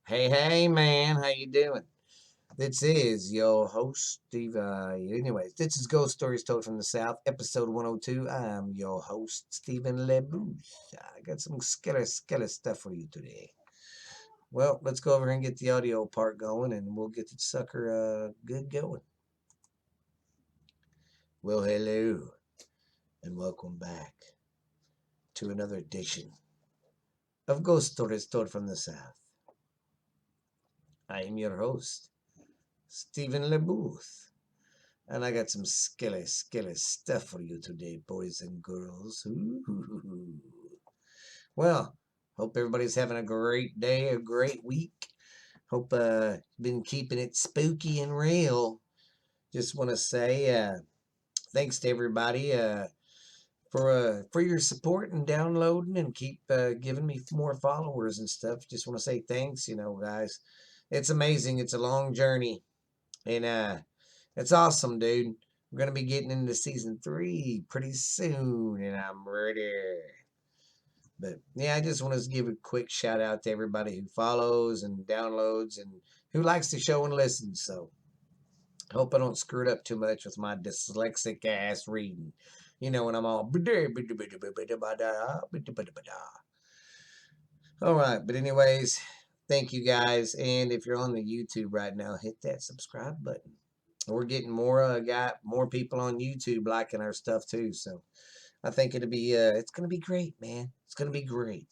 Hey, man, how you doing? This is your host, Steve. Anyways, this is Ghost Stories Told from the South, episode 102. I'm your host, Stephen LeBouche. I got some skeleton stuff for you today. Well, let's go over and get the audio part going, and we'll get the sucker good going. Well, hello, and welcome back to another edition of Ghost Stories Told from the South. I am your host, Stephen LeBouche. And I got some skilly stuff for you today, boys and girls. Ooh. Well, hope everybody's having a great day, a great week. Hope been keeping it spooky and real. Just want to say thanks to everybody for your support and downloading and keep giving me more followers and stuff. Just want to say thanks, guys. It's amazing. It's a long journey, and it's awesome, dude. We're gonna be getting into season 3 pretty soon, and I'm ready. But yeah, I just want to give a quick shout out to everybody who follows and downloads and who likes the show and listens. So hope I don't screw it up too much with my dyslexic ass reading. When I'm all all right. But anyways, thank you guys. And if you're on the YouTube right now, hit that subscribe button. We're getting got more people on YouTube liking our stuff too. So I think it's gonna be great, man. It's gonna be great.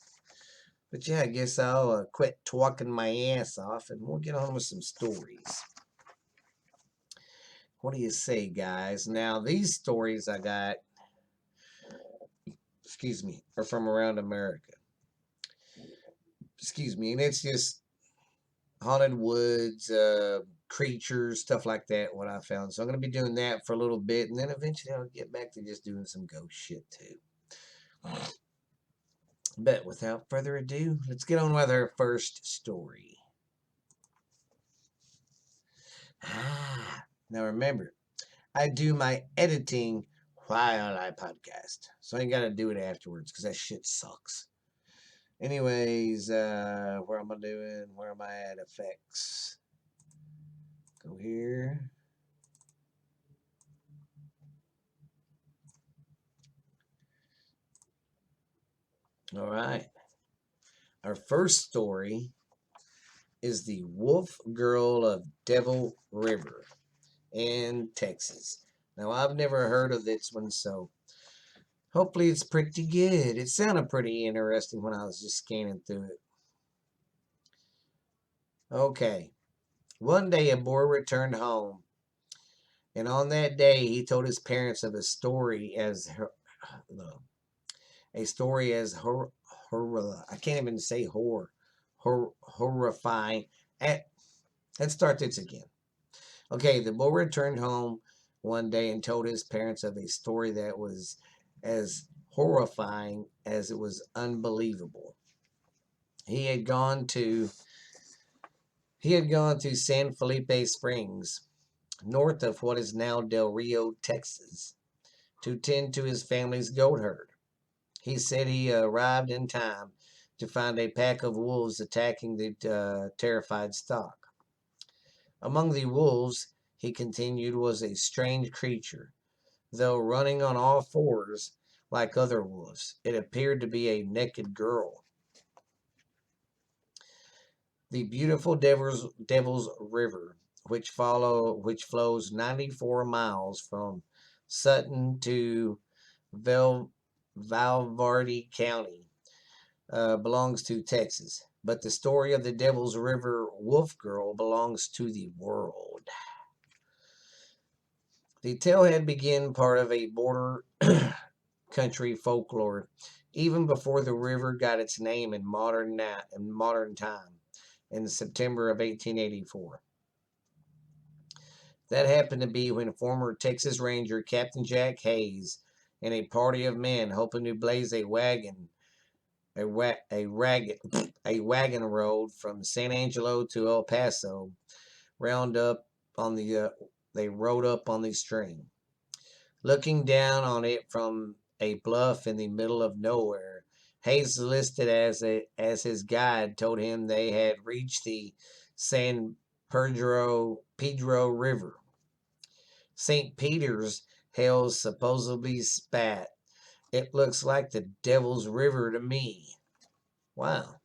But yeah, I guess I'll quit talking my ass off and we'll get on with some stories. What do you say, guys? Now these stories I got, excuse me, are from around America. Excuse me, and it's just haunted woods, creatures, stuff like that. What I found. So I'm gonna be doing that for a little bit, and then eventually I'll get back to just doing some ghost shit too. But without further ado, let's get on with our first story. Now remember, I do my editing while I podcast. So I ain't got to do it afterwards because that shit sucks. Anyways, where am I doing? Where am I at? Effects. Go here. All right. Our first story is the Wolf Girl of Devil River in Texas. Now, I've never heard of this one, so hopefully it's pretty good. It sounded pretty interesting when I was just scanning through it. Okay. One day a boy returned home, and on that day he told his parents of a story a story as I can't even say horrifying. Let's start this again. Okay, the boy returned home one day and told his parents of a story that was as horrifying as it was unbelievable. He had gone to San Felipe Springs, north of what is now Del Rio, Texas, to tend to his family's goat herd. He said he arrived in time to find a pack of wolves attacking the terrified stock. Among the wolves, he continued, was a strange creature. Though running on all fours like other wolves, it appeared to be a naked girl. The beautiful Devil's River, which flows 94 miles from Sutton to Valverde County, belongs to Texas. But the story of the Devil's River Wolf Girl belongs to the world. The tale had begun part of a border country folklore, even before the river got its name in modern time, in September of 1884. That happened to be when former Texas Ranger Captain Jack Hayes and a party of men hoping to blaze a wagon road from San Angelo to El Paso round up on the they rode up on the stream. Looking down on it from a bluff in the middle of nowhere, Hayes, listed as his guide, told him they had reached the San Pedro River. St. Peter's hails supposedly spat. It looks like the Devil's River to me. Wow.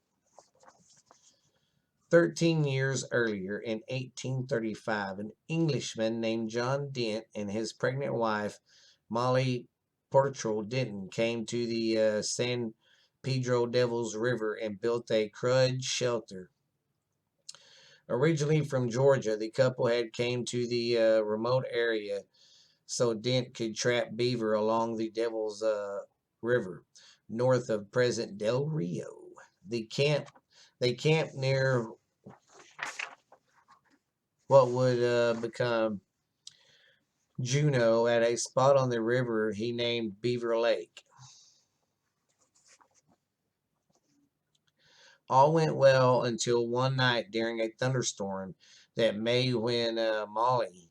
13 years earlier, in 1835, an Englishman named John Dent and his pregnant wife, Molly Portrell Denton, came to the San Pedro Devil's River and built a crud shelter. Originally from Georgia, the couple had came to the remote area so Dent could trap beaver along the Devil's River, north of present Del Rio. They camped near what would become Juneau at a spot on the river he named Beaver Lake. All went well until one night during a thunderstorm that May when Molly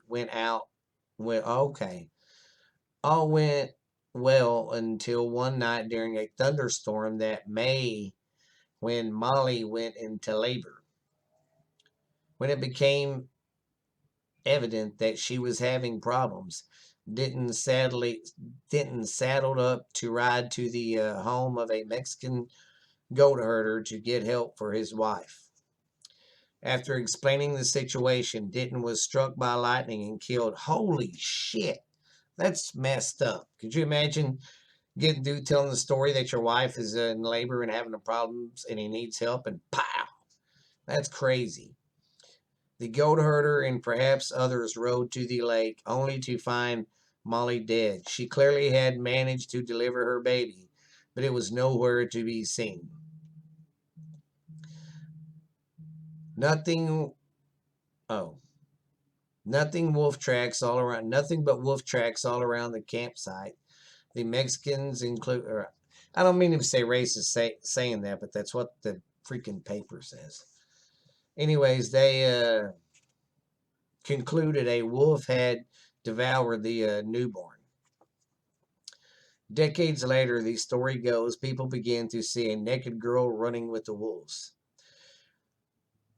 went out. Okay. All went well until one night during a thunderstorm that May when Molly went into labor. When it became evident that she was having problems, Denton saddled up to ride to the home of a Mexican goat herder to get help for his wife. After explaining the situation, Denton was struck by lightning and killed. Holy shit, that's messed up. Could you imagine getting through telling the story that your wife is in labor and having problems and he needs help, and pow, that's crazy. The goat herder and perhaps others rode to the lake only to find Molly dead. She clearly had managed to deliver her baby, but it was nowhere to be seen. Nothing nothing wolf tracks all around, nothing but wolf tracks all around the campsite. The Mexicans include, or I don't mean to say racist saying that, but that's what the freaking paper says. Anyways, they concluded a wolf had devoured the newborn. Decades later, the story goes, people began to see a naked girl running with the wolves.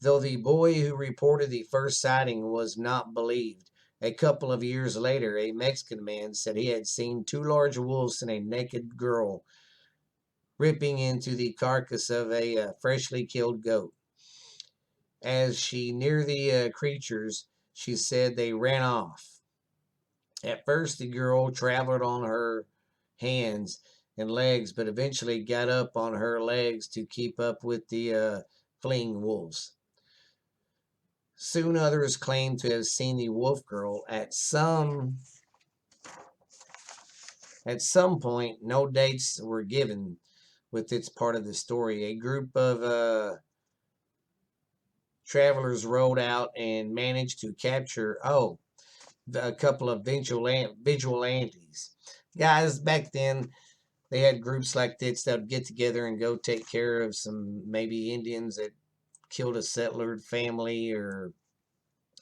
Though the boy who reported the first sighting was not believed, a couple of years later, a Mexican man said he had seen two large wolves and a naked girl ripping into the carcass of a freshly killed goat. As she neared the creatures, she said they ran off. At first, the girl traveled on her hands and legs, but eventually got up on her legs to keep up with the fleeing wolves. Soon others claimed to have seen the wolf girl at some point. No dates were given with its part of the story. A group of travelers rode out and managed to capture a couple of vigilantes. Guys, back then they had groups like this that would get together and go take care of some maybe Indians that killed a settler family, or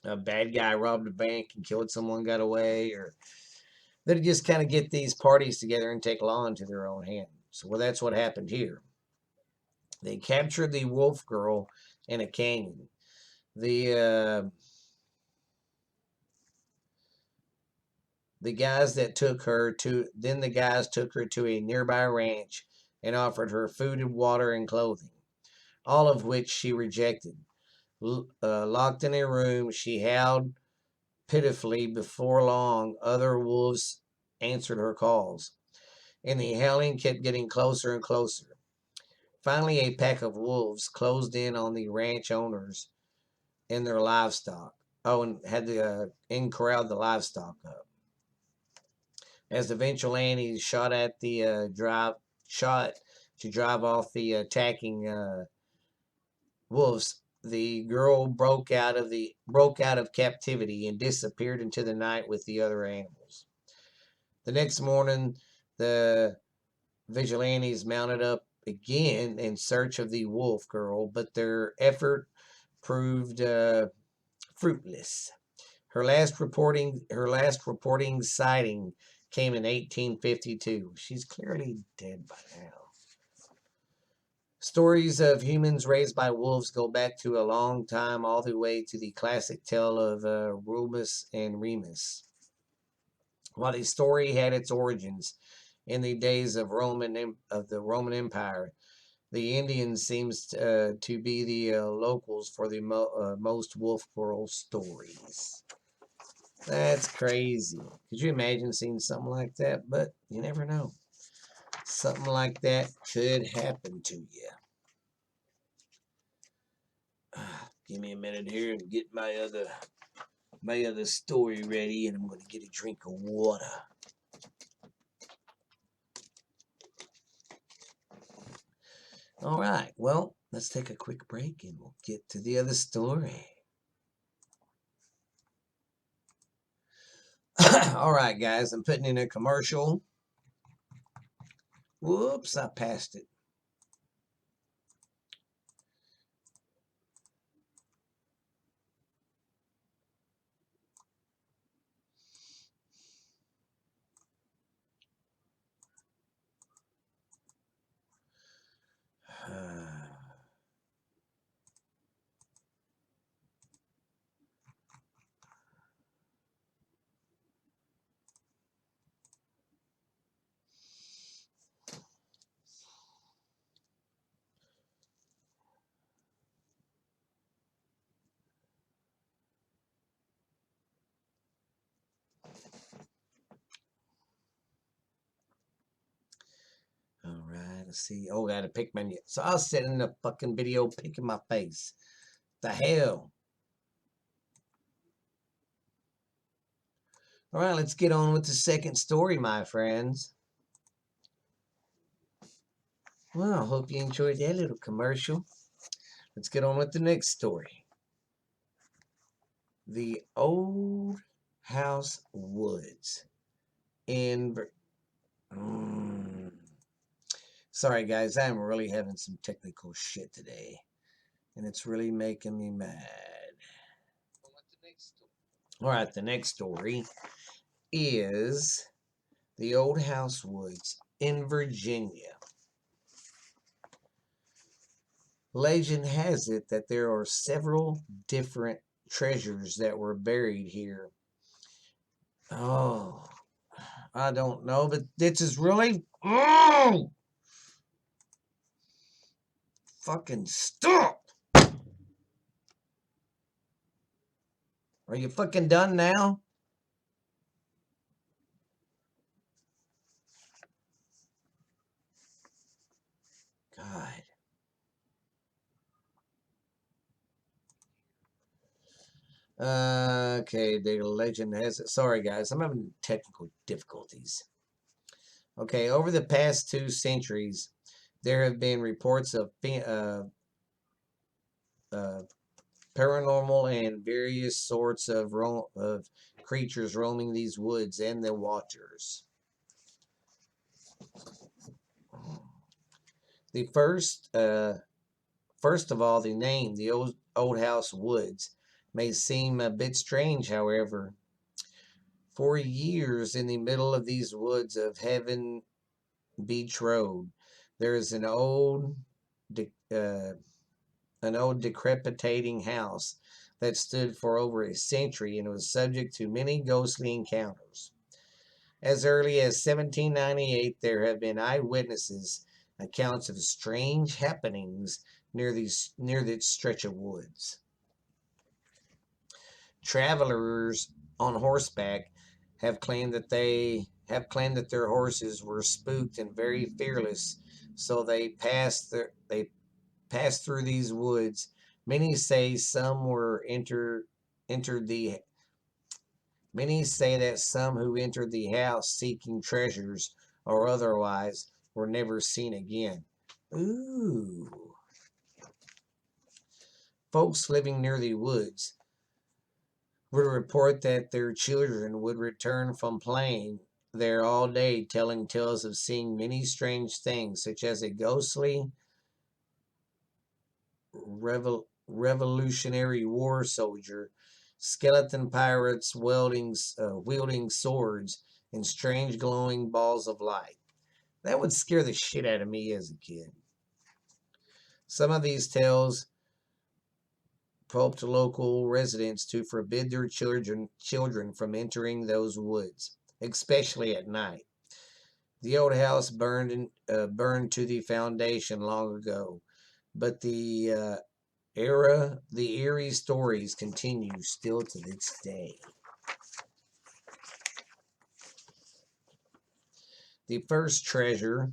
a bad guy robbed a bank and killed someone, got away, or they'd just kind of get these parties together and take law into their own hands. So, well, that's what happened here. They captured the wolf girl in a canyon. The guys took her to a nearby ranch and offered her food and water and clothing, all of which she rejected. Locked in a room, she howled pitifully. Before long, other wolves answered her calls, and the howling kept getting closer and closer. Finally, a pack of wolves closed in on the ranch owners and their livestock. Oh, and had to corralled the livestock up. As the vigilantes shot to drive off the attacking wolves, the girl broke out of captivity and disappeared into the night with the other animals. The next morning, the vigilantes mounted up again in search of the wolf girl, but their effort proved fruitless. Her last reporting sighting came in 1852. She's clearly dead by now. Stories of humans raised by wolves go back to a long time, all the way to the classic tale of Rumus and Remus. While the story had its origins in the days of the Roman Empire, the Indians seems to be the locals for the most wolf girl stories. That's crazy. Could you imagine seeing something like that? But you never know. Something like that could happen to you. Give me a minute here and get my other story ready, and I'm going to get a drink of water. All right, well, let's take a quick break and we'll get to the other story. All right, guys, I'm putting in a commercial. Whoops, I passed it. All right, let's see. Oh, I got to pick my... So I was sitting in the fucking video picking my face. The hell? All right, let's get on with the second story, my friends. Well, I hope you enjoyed that little commercial. Let's get on with the next story. The Old Housewoods in... Sorry, guys, I'm really having some technical shit today, and it's really making me mad. All right, the next story is the Old Housewoods in Virginia. Legend has it that there are several different treasures that were buried here. Oh, I don't know, but this is really... Oh! Fucking stop! Are you fucking done now? God. Okay, the legend has it. Sorry, guys, I'm having technical difficulties. Okay, over the past 2 centuries, there have been reports of paranormal and various sorts of creatures roaming these woods and the waters. The first of all, the name, the Old House Woods, may seem a bit strange, however. For years, in the middle of these woods of Heaven Beach Road, there is an old decrepitating house that stood for over a century and was subject to many ghostly encounters. As early as 1798, there have been eyewitnesses accounts of strange happenings near this stretch of woods. Travelers on horseback have claimed that their horses were spooked and very fearless, so they passed through these woods. Many say Many say that some who entered the house seeking treasures or otherwise were never seen again. Ooh. Folks living near the woods would report that their children would return from playing there all day, telling tales of seeing many strange things, such as a ghostly Revolutionary War soldier, skeleton pirates wielding swords, and strange glowing balls of light. That would scare the shit out of me as a kid. Some of these tales pulped local residents to forbid their children from entering those woods, especially at night. The old house burned to the foundation long ago, but the eerie stories continue still to this day. The first treasure,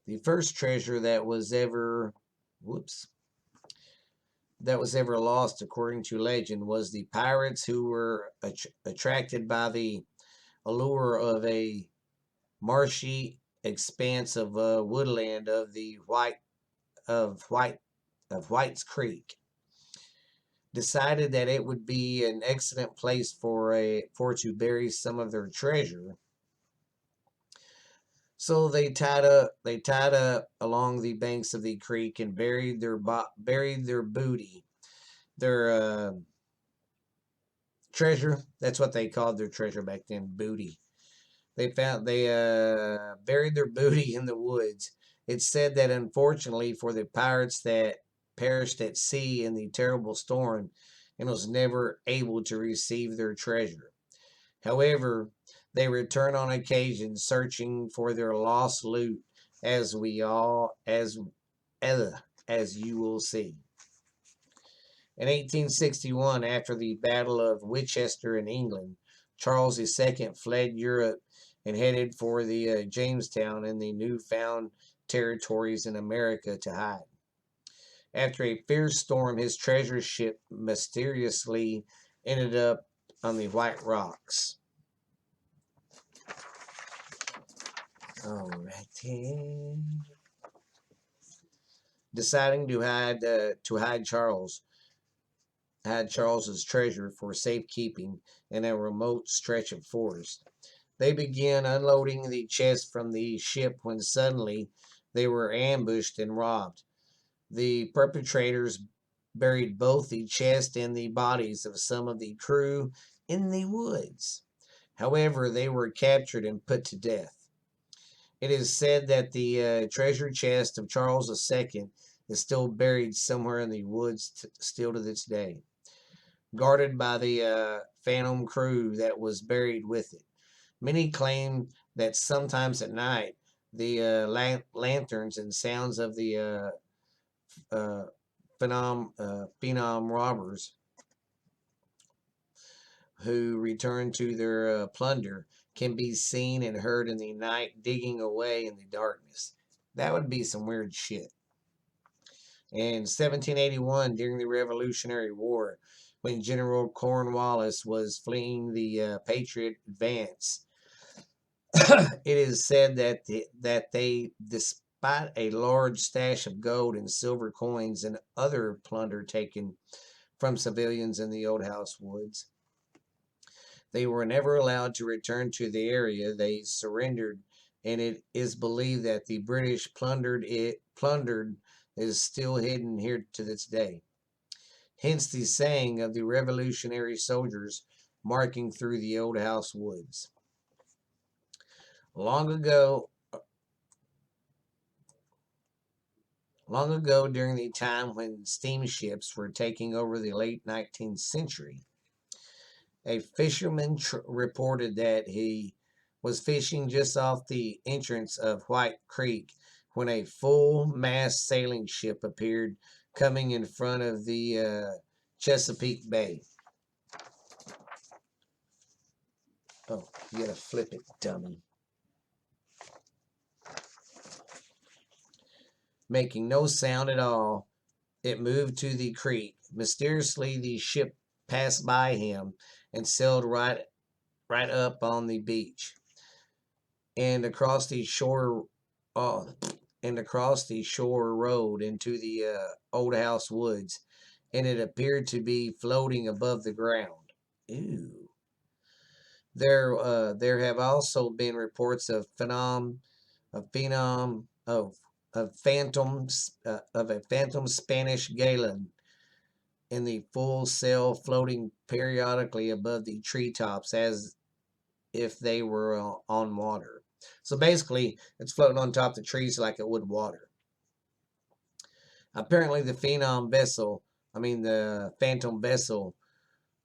the first treasure that was ever lost, according to legend, was the pirates who were attracted by the allure of a marshy expanse of woodland of the White's Creek. Decided that it would be an excellent place for to bury some of their treasure. So they tied up along the banks of the creek and buried their booty, their treasure. That's what they called their treasure back then, booty. They buried their booty in the woods. It's said that unfortunately for the pirates that perished at sea in the terrible storm and was never able to receive their treasure. However, they return on occasion searching for their lost loot, as we all as you will see. In 1861, after the Battle of Winchester in England, Charles II fled Europe and headed for the Jamestown in the newfound territories in America to hide. After a fierce storm, his treasure ship mysteriously ended up on the White Rocks. Alrighty. Deciding to hide Charles's treasure for safekeeping in a remote stretch of forest. They began unloading the chest from the ship when suddenly they were ambushed and robbed. The perpetrators buried both the chest and the bodies of some of the crew in the woods. However, they were captured and put to death. It is said that the treasure chest of Charles II is still buried somewhere in the woods still to this day, guarded by the phantom crew that was buried with it. Many claim that sometimes at night, the lanterns and sounds of the phenom robbers who return to their plunder can be seen and heard in the night digging away in the darkness. That would be some weird shit. In 1781, during the Revolutionary War, when General Cornwallis was fleeing the Patriot advance, it is said that they, despite a large stash of gold and silver coins and other plunder taken from civilians in the Old Housewoods, they were never allowed to return to the area they surrendered, and it is believed that the British plundered is still hidden here to this day. Hence the saying of the Revolutionary soldiers marching through the Old Housewoods. Long ago, during the time when steamships were taking over the late 19th century, a fisherman reported that he was fishing just off the entrance of White Creek when a full-mast sailing ship appeared coming in front of the Chesapeake Bay. Oh, you gotta flip it, dummy. Making no sound at all, it moved to the creek. Mysteriously, the ship passed by him and sailed right up on the beach and across the shore road into the Old Housewoods, and it appeared to be floating above the ground. Ew. There have also been reports of a phantom Spanish galley in the full sail, floating periodically above the treetops as if they were on water. So basically, it's floating on top of the trees like it would water. Apparently, the phantom vessel,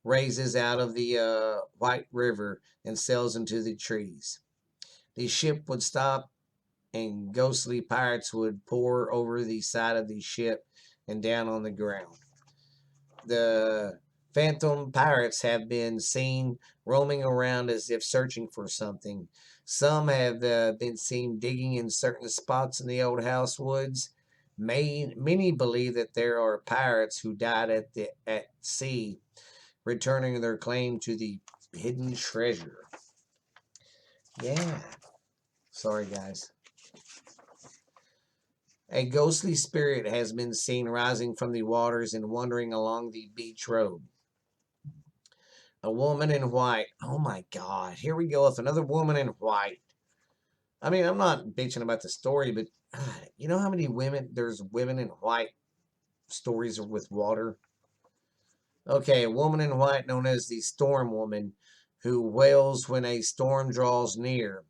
raises out of the White River and sails into the trees. The ship would stop, and ghostly pirates would pour over the side of the ship and down on the ground. The phantom pirates have been seen roaming around as if searching for something. Some have been seen digging in certain spots in the Old Housewoods. Many believe that there are pirates who died at sea, returning their claim to the hidden treasure. Yeah. Sorry, guys. A ghostly spirit has been seen rising from the waters and wandering along the beach road. A woman in white. Oh my God. Here we go with another woman in white. I mean, I'm not bitching about the story, but you know how many there's women in white stories with water? Okay, a woman in white known as the Storm Woman who wails when a storm draws near,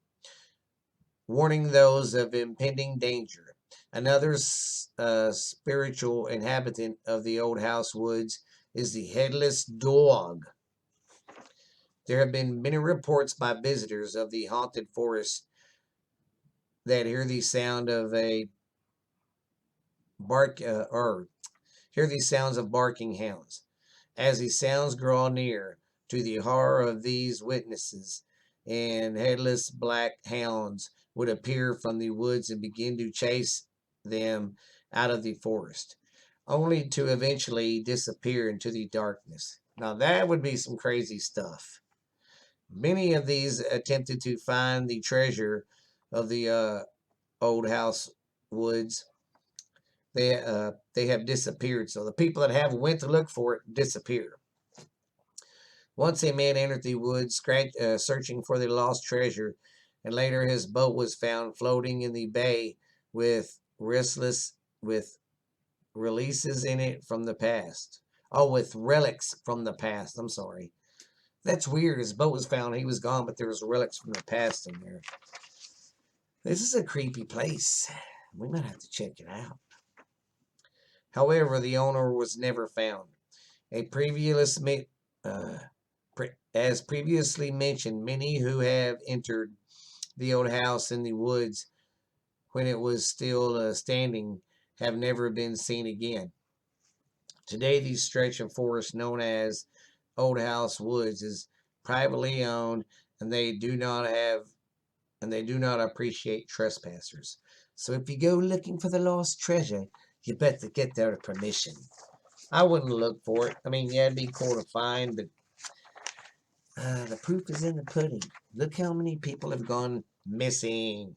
warning those of impending danger. Another spiritual inhabitant of the Old Housewoods is the Headless Dog. There have been many reports by visitors of the haunted forest that hear the sound of a bark or hear the sounds of barking hounds. As the sounds draw near, to the horror of these witnesses, and headless black hounds would appear from the woods and begin to chase them out of the forest, only to eventually disappear into the darkness. Now that would be some crazy stuff. Many of these attempted to find the treasure of the Old House Woods. They have disappeared. So the people that have went to look for it disappear. Once a man entered the woods, searching for the lost treasure, and later his boat was found floating in the bay with with releases in it from the past. Oh, with relics from the past. I'm sorry. That's weird. His boat was found. He was gone, but there was relics from the past in there. This is a creepy place. We might have to check it out. However, the owner was never found. A previous, as previously mentioned, many who have entered the old house in the woods when it was still standing have never been seen again. Today, the stretch of forest known as Old House Woods is privately owned, and they do not appreciate trespassers. So if you go looking for the lost treasure, you better get their permission. I wouldn't look for it. I mean, yeah, it'd be cool to find, but the proof is in the pudding. Look how many people have gone missing.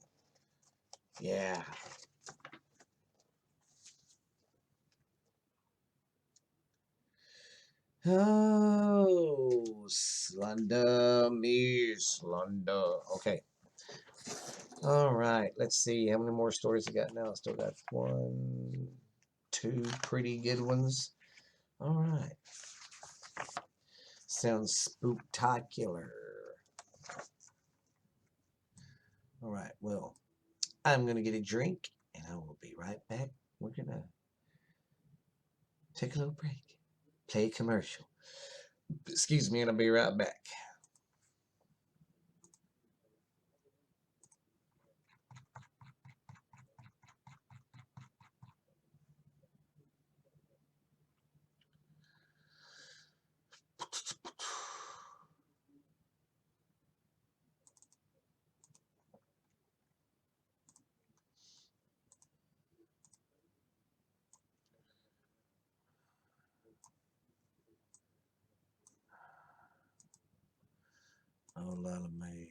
Yeah. Oh, Slender, me, Slender. Okay. All right. Let's see how many more stories I got now. I still got one, two pretty good ones. All right. Sounds spooktacular. All right. Well, I'm going to get a drink and I will be right back. We're going to take a little break, play a commercial. Excuse me, and I'll be right back. Oh, Lala May.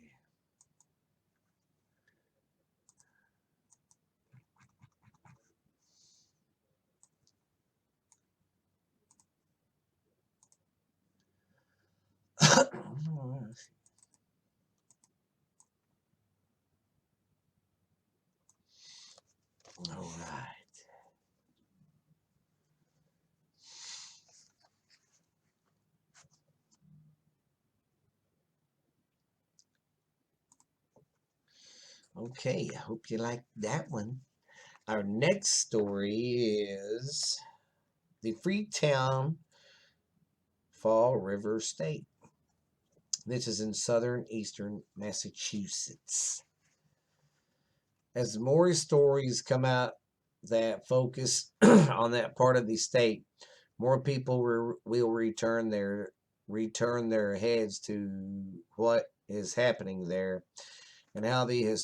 All right. Okay, I hope you like that one. Our next story is the Freetown Fall River State. This is in southern eastern Massachusetts. As more stories come out that focus on that part of the state, more people will return their heads to what is happening there and how the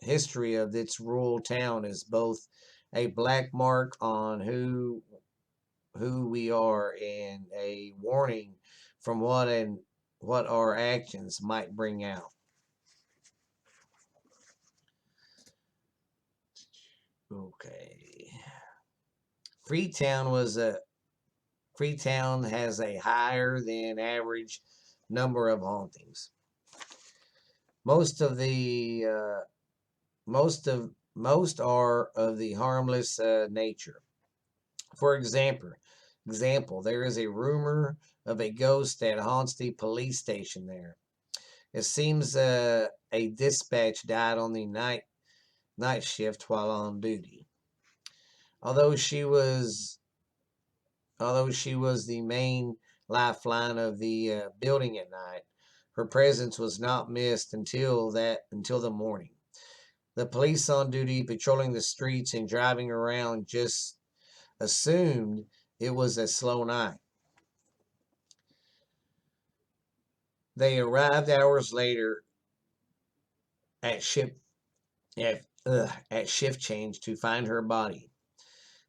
history of its rural town is both a black mark on who we are and a warning from what our actions might bring out. Okay. Freetown was a Freetown has a higher than average number of hauntings. Most of the most are of the harmless nature. For example, there is a rumor of a ghost that haunts the police station there. It seems a dispatch died on the night shift while on duty. Although she was although she was the main lifeline of the building at night, her presence was not missed until the morning. The police on duty patrolling the streets and driving around just assumed it was a slow night. They arrived hours later at at shift change to find her body.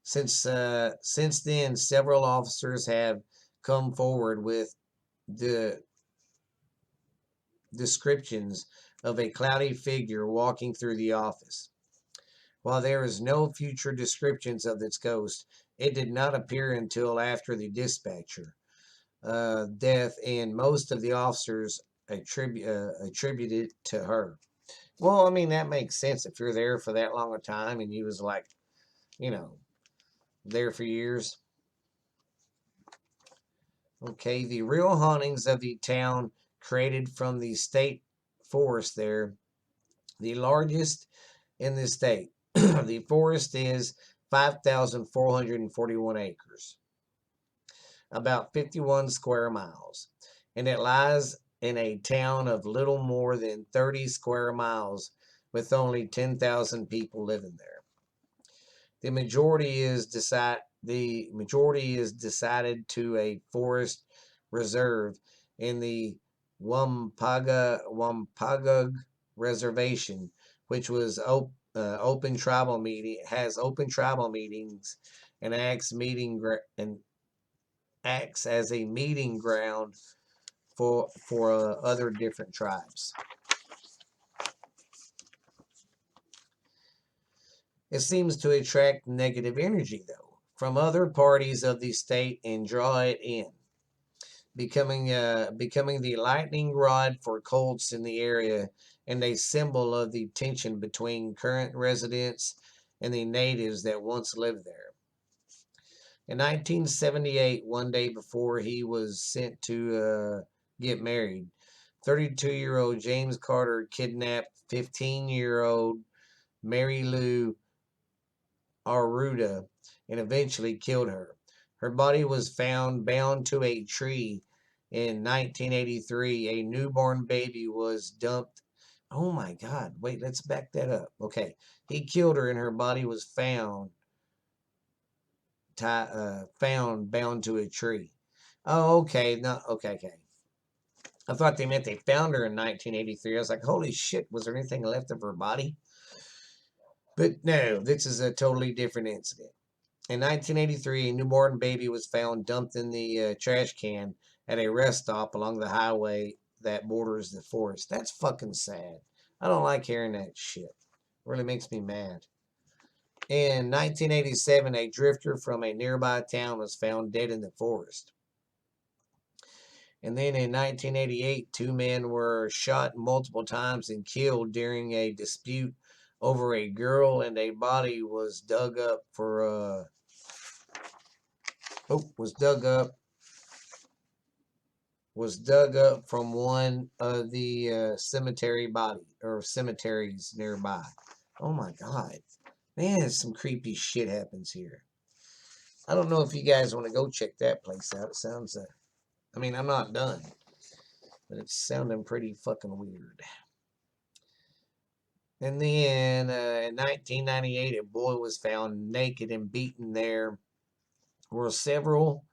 Since then, several officers have come forward with the descriptions of a cloudy figure walking through the office. While there is no future descriptions of its ghost, it did not appear until after the dispatcher death, and most of the officers attribute it to her. Well, I mean, that makes sense if you're there for that long a time and you was like, you know, there for years. Okay, the real hauntings of the town created from the state forest there, the largest in the state. The forest is 5,441 acres, about 51 square miles, and it lies in a town of little more than 30 square miles with only 10,000 people living there. The majority is decided to a forest reserve in the Wampagug Reservation, which was open tribal meetings and acts as a meeting ground for other different tribes. It seems to attract negative energy, though, from other parties of the state and draw it in, becoming the lightning rod for cults in the area and a symbol of the tension between current residents and the natives that once lived there. In 1978, one day before he was sent to get married, 32-year-old James Carter kidnapped 15-year-old Mary Lou Aruda and eventually killed her. Her body was found bound to a tree in 1983. A newborn baby was dumped. Oh my God. Wait, let's back that up. Okay. He killed her and her body was found bound to a tree. Oh, okay. No, okay. I thought they meant they found her in 1983. I was like, holy shit, was there anything left of her body? But no, this is a totally different incident. In 1983, a newborn baby was found dumped in the trash can at a rest stop along the highway that borders the forest. That's fucking sad. I don't like hearing that shit. It really makes me mad. In 1987, a drifter from a nearby town was found dead in the forest. And then in 1988, two men were shot multiple times and killed during a dispute over a girl, and a body was dug up was dug up from one of the cemeteries nearby. Oh my God. Man, some creepy shit happens here. I don't know if you guys want to go check that place out. It sounds, I mean, I'm not done, but it's sounding pretty fucking weird. And then in 1998, a boy was found naked and beaten. There were several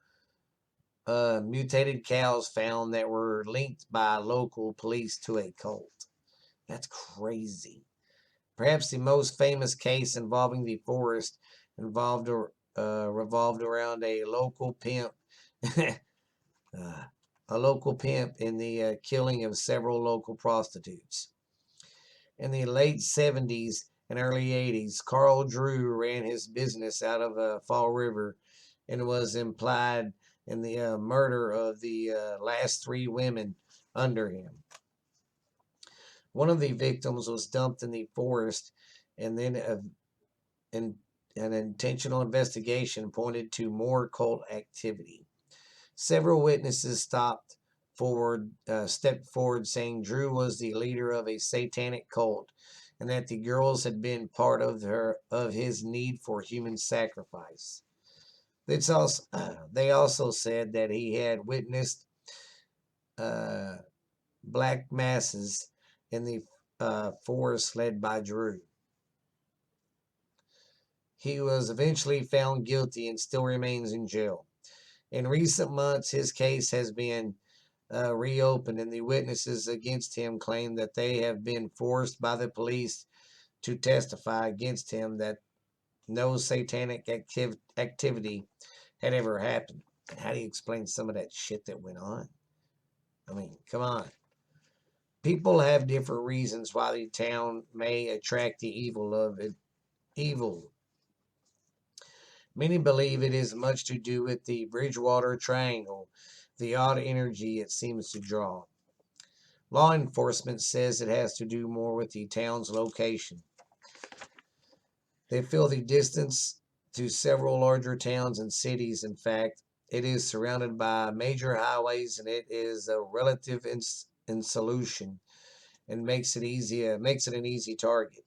mutated cows found that were linked by local police to a cult. That's crazy. Perhaps the most famous case involving the forest revolved around uh, a local pimp in the killing of several local prostitutes. In the late 70s and early 80s, Carl Drew ran his business out of Fall River and was implied in the murder of the last three women under him. One of the victims was dumped in the forest, and then an intentional investigation pointed to more cult activity. Several witnesses stepped forward saying Drew was the leader of a satanic cult and that the girls had been part of his need for human sacrifice. They also said that he had witnessed uh, black masses in the forest led by Drew. He was eventually found guilty and still remains in jail. In recent months, his case has been reopened, and the witnesses against him claim that they have been forced by the police to testify against him that no satanic activity had ever happened. And how do you explain some of that shit that went on? I mean, come on. People have different reasons why the town may attract the evil of it. Evil. Many believe it is much to do with the Bridgewater Triangle, the odd energy it seems to draw. Law enforcement says it has to do more with the town's location. They feel the distance to several larger towns and cities. In fact, it is surrounded by major highways and it is a relative insolution and makes it an easy target.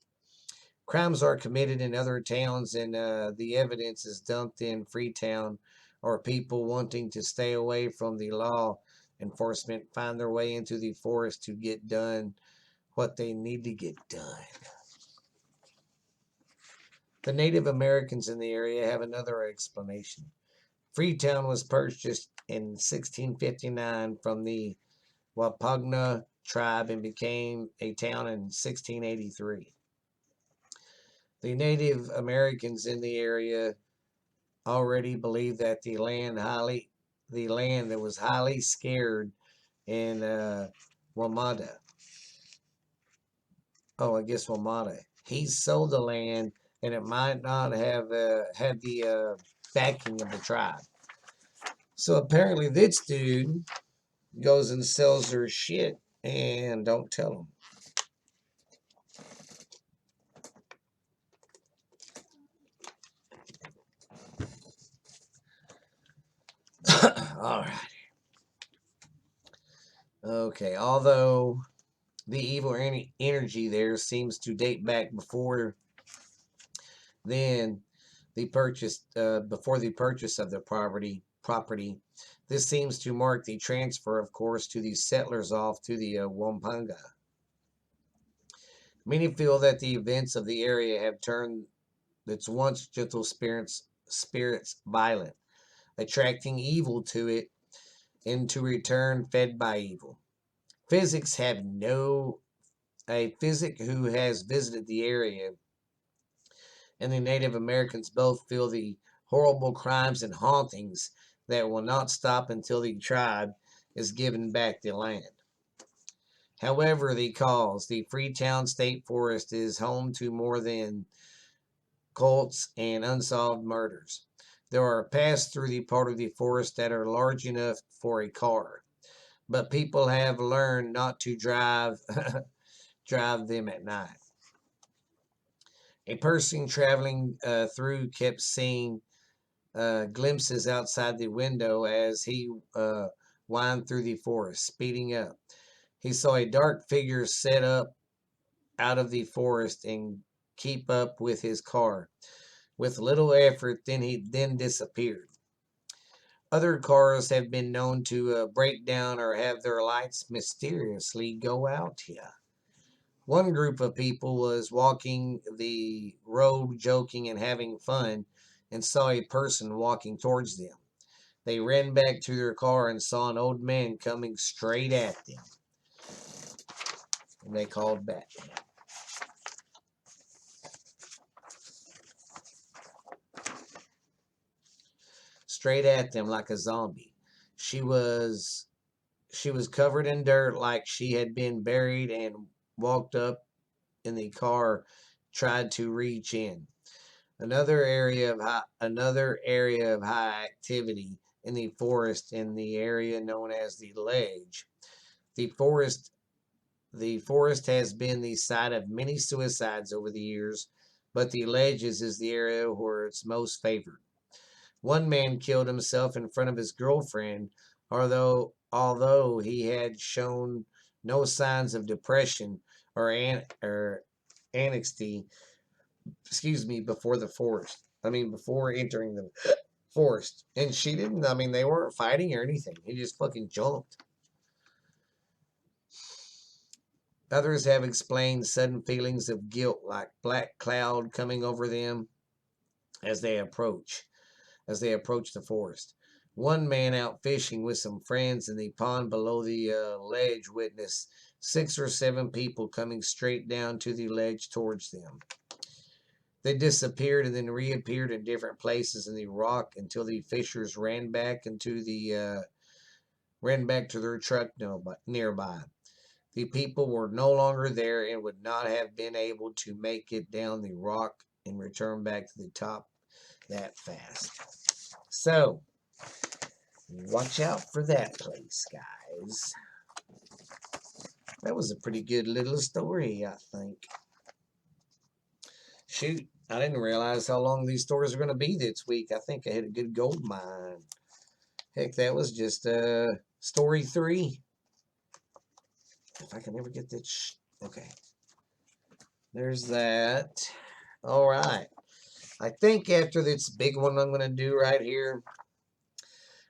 Crimes are committed in other towns, and the evidence is dumped in Freetown, or people wanting to stay away from the law enforcement find their way into the forest to get done what they need to get done. The Native Americans in the area have another explanation. Freetown was purchased in 1659 from the Wampanoag tribe and became a town in 1683. The Native Americans in the area already believed that the land that was highly scared in Wamada. Oh, I guess Wamada. He sold the land, and it might not have had the backing of the tribe. So apparently, this dude goes and sells their shit, and don't tell them. All right. Okay. Although the evil energy there seems to date back before then before the purchase of the property. This seems to mark the transfer, of course, to the settlers off to the Wampanga. Many feel that the events of the area have turned its once gentle spirits violent, attracting evil to it, and to return fed by evil. Physics have no A physic who has visited the area and the Native Americans both feel the horrible crimes and hauntings that will not stop until the tribe is given back the land. However, the Freetown State Forest is home to more than cults and unsolved murders. There are paths through the part of the forest that are large enough for a car, but people have learned not to drive them at night. A person traveling through kept seeing glimpses outside the window as he wind through the forest, speeding up. He saw a dark figure set up out of the forest and keep up with his car. With little effort, he disappeared. Other cars have been known to break down or have their lights mysteriously go out here. One group of people was walking the road, joking and having fun, and saw a person walking towards them. They ran back to their car and saw an old man coming straight at them. And they called back. Straight at them like a zombie. She was covered in dirt like she had been buried and walked up in the car, tried to reach in. Another area of high activity in the forest in the area known as the ledge. The forest the forest has been the site of many suicides over the years, but the ledges is the area where it's most favored. One man killed himself in front of his girlfriend, although he had shown no signs of depression or anxiety, before entering the forest. And she didn't, they weren't fighting or anything. He just fucking jumped. Others have explained sudden feelings of guilt like black cloud coming over them as they approach the forest. One man out fishing with some friends in the pond below the ledge witnessed 6 or 7 people coming straight down to the ledge towards them. They disappeared and then reappeared in different places in the rock until the fishers ran back to their truck nearby. The people were no longer there and would not have been able to make it down the rock and return back to the top that fast. So, watch out for that place, guys. That was a pretty good little story, I think. Shoot, I didn't realize how long these stories are going to be this week. I think I hit a good gold mine. Heck, that was just story 3. If I can ever get that. Okay. There's that. All right. I think after this big one I'm going to do right here,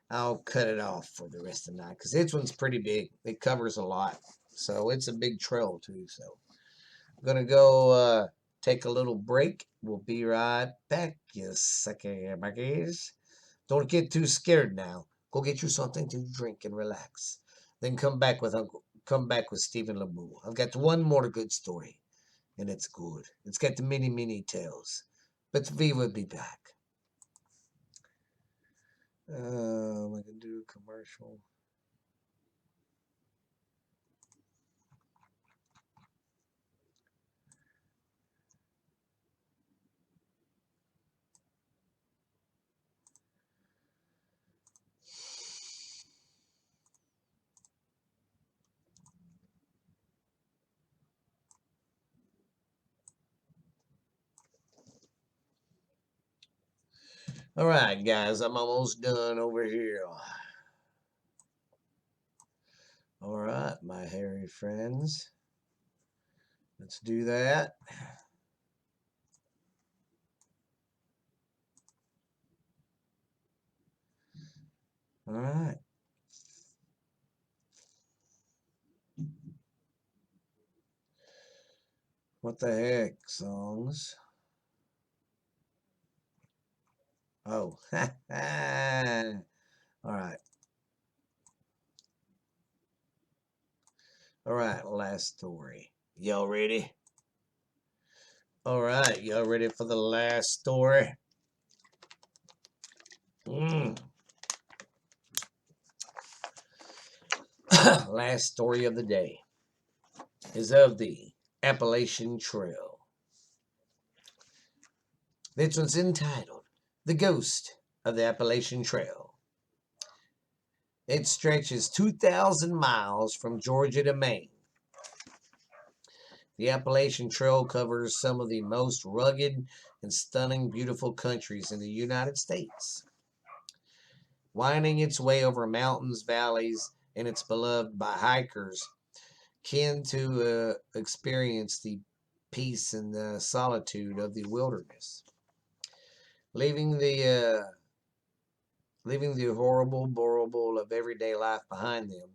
I'll cut it off for the rest of the night because this one's pretty big. It covers a lot. So it's a big trail too. So I'm going to go take a little break. We'll be right back. Yes, okay, my guys. Don't get too scared now. Go get you something to drink and relax. Then come back with Stephen LeBoux. I've got one more good story, and it's good. It's got the many tales. But we will be back. I can do a commercial. All right, guys, I'm almost done over here. All right, my hairy friends. Let's do that. All right. What the heck, songs? Oh, all right. All right, last story. Y'all ready? All right, y'all ready for the last story? Last story of the day is of the Appalachian Trail. This one's entitled The Ghost of the Appalachian Trail. It stretches 2,000 miles from Georgia to Maine. The Appalachian Trail covers some of the most rugged and stunning beautiful countries in the United States. winding its way over mountains, valleys, and it's beloved by hikers keen to experience the peace and the solitude of the wilderness, leaving the leaving the horrible borable of everyday life behind them.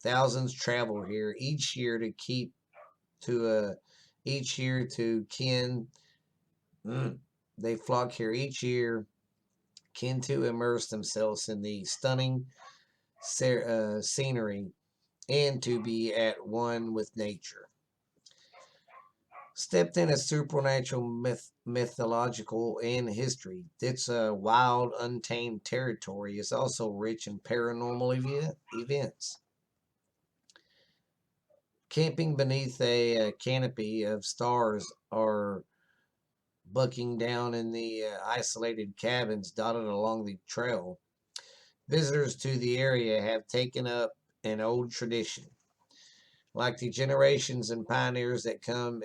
Thousands travel here each year to keep to each year to kin. They flock here each year, kin to immerse themselves in the stunning scenery and to be at one with nature. Stepped in a supernatural mythological and history. Its wild, untamed territory is also rich in paranormal events. Camping beneath a canopy of stars or bucking down in the isolated cabins dotted along the trail, visitors to the area have taken up an old tradition. Like the generations and pioneers that come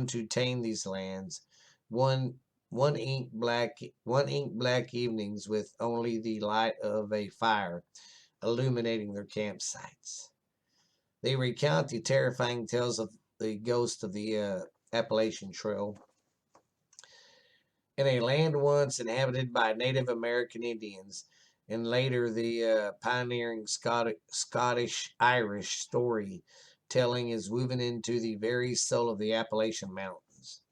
to tame these lands, one one ink black evenings with only the light of a fire illuminating their campsites. They recount the terrifying tales of the ghost of the Appalachian Trail in a land once inhabited by Native American Indians, and later the pioneering Scottish Irish story telling is woven into the very soul of the Appalachian Mountains.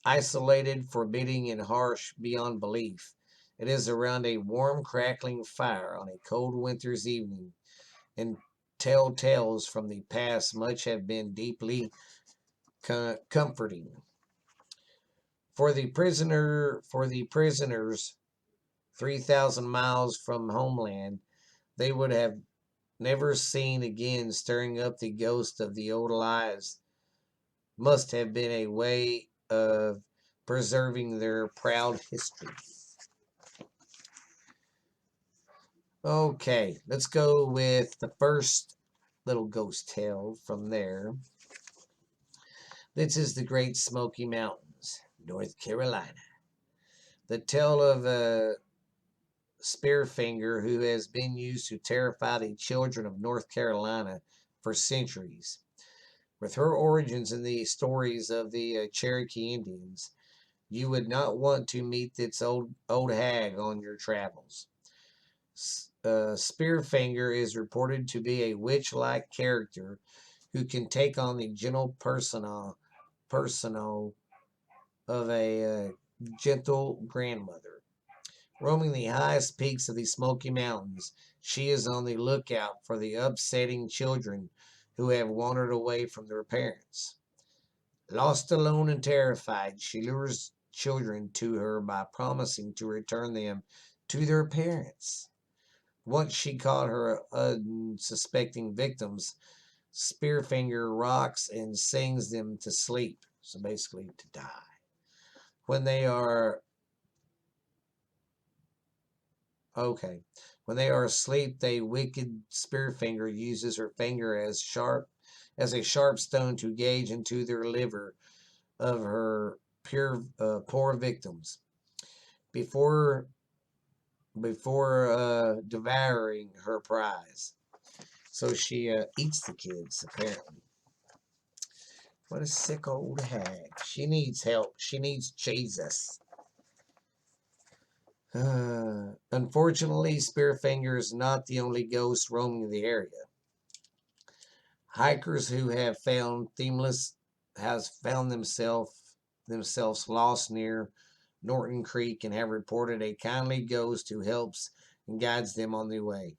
Isolated, forbidding, and harsh beyond belief, it is around a warm, crackling fire on a cold winter's evening, and tell tales from the past much have been deeply comforting. For the prisoners 3,000 miles from homeland, they would have never seen again, stirring up the ghost of the old lives must have been a way of preserving their proud history. Okay, let's go with the first little ghost tale from there. This is the Great Smoky Mountains, North Carolina. The tale of a Spearfinger who has been used to terrify the children of North Carolina for centuries. With her origins in the stories of the Cherokee Indians, you would not want to meet this old hag on your travels. Spearfinger is reported to be a witch-like character who can take on the gentle persona of a gentle grandmother. Roaming the highest peaks of the Smoky Mountains, she is on the lookout for the upsetting children who have wandered away from their parents. Lost, alone, and terrified, she lures children to her by promising to return them to their parents. Once she caught her unsuspecting victims, Spearfinger rocks and sings them to sleep, so basically to die. When they are Okay. When they are asleep, the wicked Spearfinger uses her finger as a sharp stone to gauge into their liver of her poor victims before devouring her prize. So she eats the kids, apparently. What a sick old hag. She needs help. She needs Jesus. Unfortunately, Spearfinger is not the only ghost roaming the area. Hikers who have found themselves lost near Norton Creek and have reported a kindly ghost who helps and guides them on their way.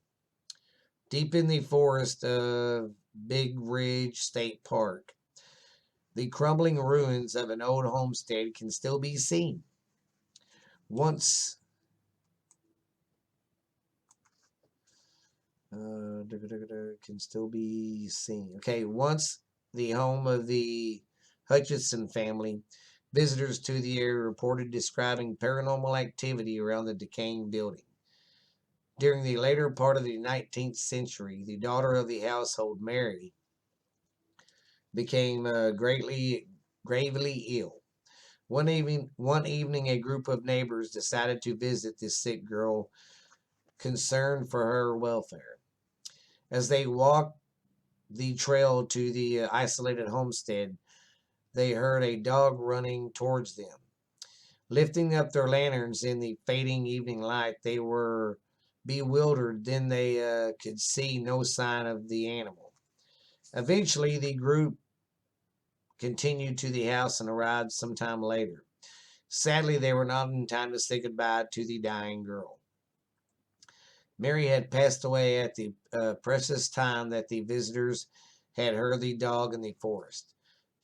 Deep in the forest of Big Ridge State Park, the crumbling ruins of an old homestead can still be seen. Once can still be seen. Okay, once the home of the Hutchinson family, visitors to the area reported describing paranormal activity around the decaying building. During the later part of the 19th century, the daughter of the household, Mary, became gravely ill. One evening, a group of neighbors decided to visit this sick girl, concerned for her welfare. As they walked the trail to the isolated homestead, they heard a dog running towards them. Lifting up their lanterns in the fading evening light, they were bewildered. Then they could see no sign of the animal. Eventually, the group continued to the house and arrived sometime later. Sadly, they were not in time to say goodbye to the dying girl. Mary had passed away at the precious time that the visitors had heard the dog in the forest.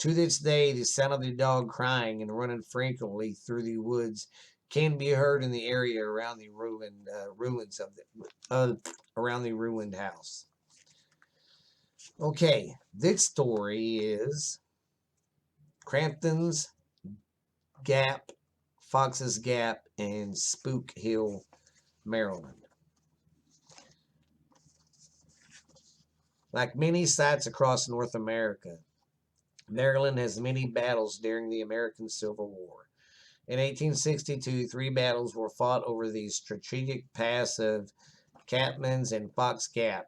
To this day, the sound of the dog crying and running frequently through the woods can be heard in the area around the ruins of around the ruined house. Okay, this story is Crampton's Gap, Fox's Gap, and Spook Hill, Maryland. Like many sites across North America, Maryland has many battles during the American Civil War. In 1862, 3 battles were fought over the strategic pass of Catman's and Fox Gap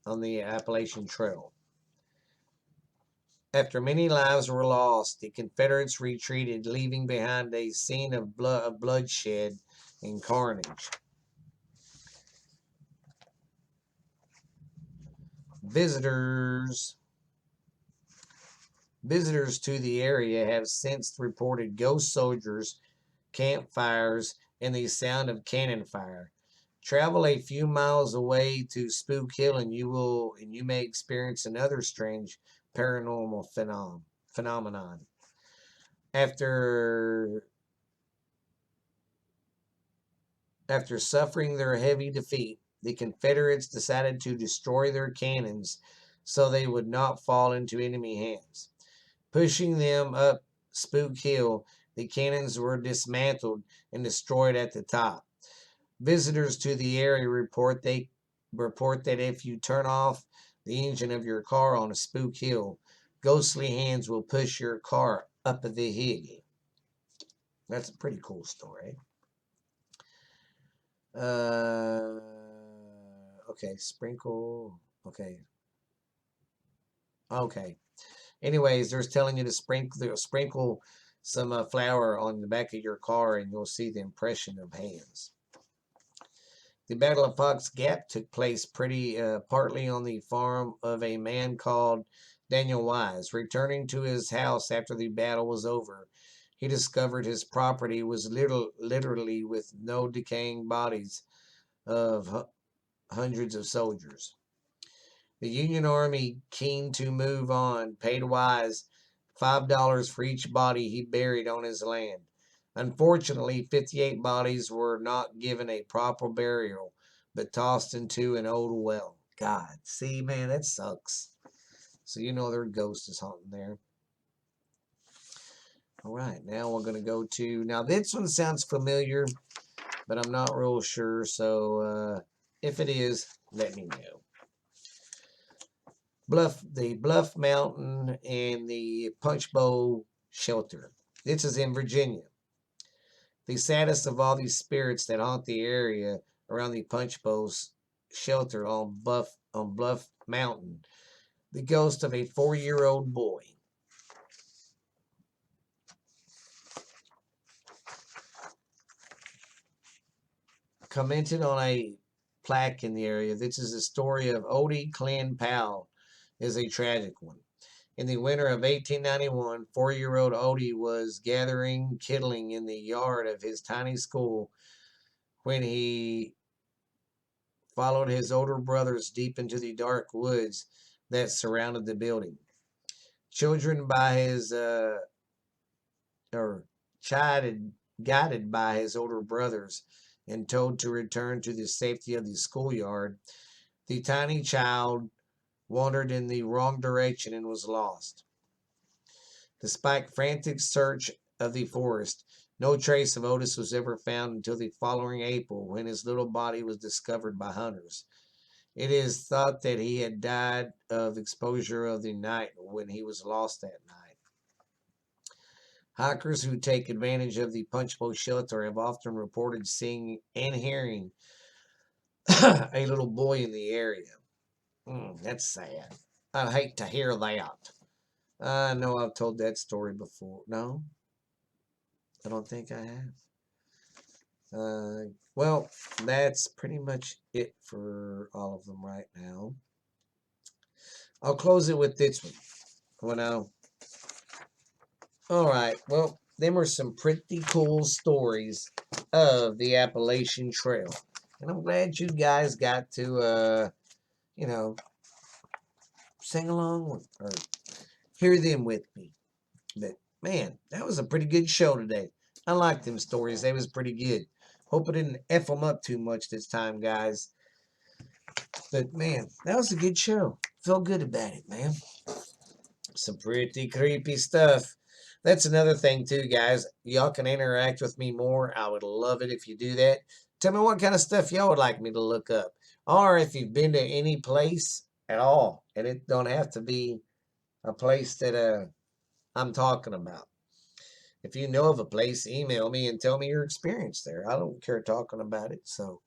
on the Appalachian Trail. After many lives were lost, the Confederates retreated, leaving behind a scene of bloodshed and carnage. Visitors to the area have since reported ghost soldiers, campfires, and the sound of cannon fire. Travel a few miles away to Spook Hill and you may experience another strange paranormal phenomenon. After suffering their heavy defeat, the Confederates decided to destroy their cannons so they would not fall into enemy hands. Pushing them up Spook Hill, the cannons were dismantled and destroyed at the top. Visitors to the area report that if you turn off the engine of your car on a Spook Hill, ghostly hands will push your car up the hill. That's a pretty cool story. Okay, sprinkle. Okay. Anyways, there's telling you to sprinkle some flour on the back of your car, and you'll see the impression of hands. The Battle of Fox Gap took place partly on the farm of a man called Daniel Wise. Returning to his house after the battle was over, he discovered his property was literally with no decaying bodies of hundreds of soldiers. The Union Army, keen to move on, paid Wise $5 for each body he buried on his land. Unfortunately, 58 bodies were not given a proper burial, but tossed into an old well. God, see, man, that sucks. So you know their ghost is haunting there. All right, now we're going to go to... Now, this one sounds familiar, but I'm not real sure. So if it is, let me know. The Bluff Mountain and the Punch Bowl Shelter. This is in Virginia. The saddest of all these spirits that haunt the area around the Punch Bowl Shelter on Bluff Mountain. The ghost of a 4-year-old boy. Commented on a plaque in the area. This is the story of Odie Clan Powell. Is a tragic one. In the winter of 1891, 4-year-old Odie was gathering kindling in the yard of his tiny school when he followed his older brothers deep into the dark woods that surrounded the building. Guided by his older brothers and told to return to the safety of the schoolyard, the tiny child wandered in the wrong direction and was lost. Despite frantic search of the forest, no trace of Otis was ever found until the following April, when his little body was discovered by hunters. It is thought that he had died of exposure of the night when he was lost that night. Hikers who take advantage of the punch bowl shelter have often reported seeing and hearing a little boy in the area. That's sad. I'd hate to hear that. I know I've told that story before. No, I don't think I have. Well, that's pretty much it for all of them right now. I'll close it with this one. Well, now, all right. Well, them are some pretty cool stories of the Appalachian Trail. And I'm glad you guys got to, sing along or hear them with me. But, man, that was a pretty good show today. I liked them stories. They was pretty good. Hope I didn't F them up too much this time, guys. But, man, that was a good show. Felt good about it, man. Some pretty creepy stuff. That's another thing too, guys. Y'all can interact with me more. I would love it if you do that. Tell me what kind of stuff y'all would like me to look up. Or if you've been to any place at all. And it don't have to be a place that I'm talking about. If you know of a place, email me and tell me your experience there. I don't care talking about it. So,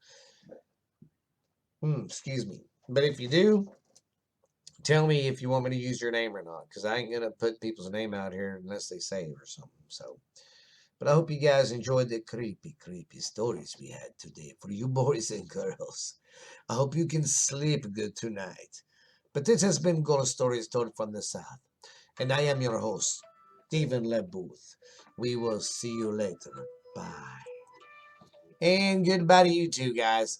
excuse me. But if you do, tell me if you want me to use your name or not, because I ain't gonna put people's name out here unless they save or something. So, but I hope you guys enjoyed the creepy, creepy stories we had today for you boys and girls. I hope you can sleep good tonight. But this has been Ghost Stories Told from the South, and I am your host, Stephen LeBooth. We will see you later. Bye. And goodbye to you two guys.